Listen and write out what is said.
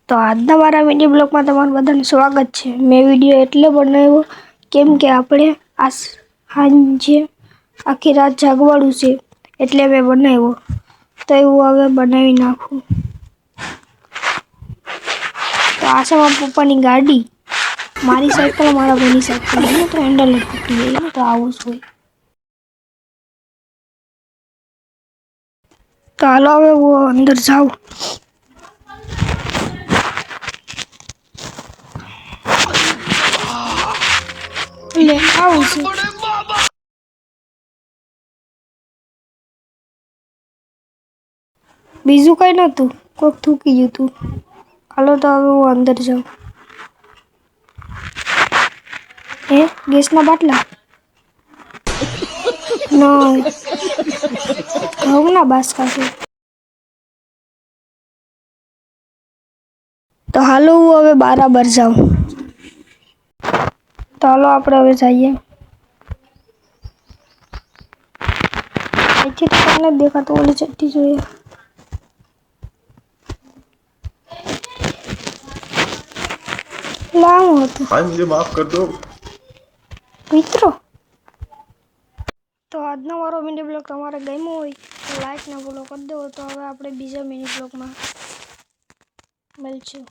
તો આજના મારા વિડીયો બ્લોગમાં તમારું બધાનું સ્વાગત છે। મેં વિડીયો એટલે બનાવ્યો કેમ કે આપણે આ સાંજે આખી રાત જાગવાનું છે એટલે મેં બનાવ્યો। તો એવું હવે બનાવી નાખું। તો આ છે મારા પપ્પાની ગાડી, મારી સાયકલ, મારા ભાઈની સાયકલ, એને તો હેન્ડલ જ તૂટી ગઈ ને, તો આવું જ હોય। તો હાલો હવે હું અંદર જાઉં। લે આવું છે, બીજું કઈ નતું, કોક થૂકી ગયું તું। હાલો તો હવે હું અંદર જાઉં। ગેસના બાટલા ના, ઘઉંના બાસકા છે। તો હાલો હું હવે બરાબર જાઉં। તો હાલો આપણે હવે જઈએ। અહીંથી તો તમને દેખાતું, ઓલી ચટ્ટી જોઈએ। લાવું હતું भाई मुझे माफ कर दो। મિત્રો। તો આજનો મારો મિની બ્લોગ તમારે ગમ્યો હોય તો લાઈક ને ફોલો કરી દો। તો હવે આપણે બીજા મિની બ્લોગમાં મળીશું।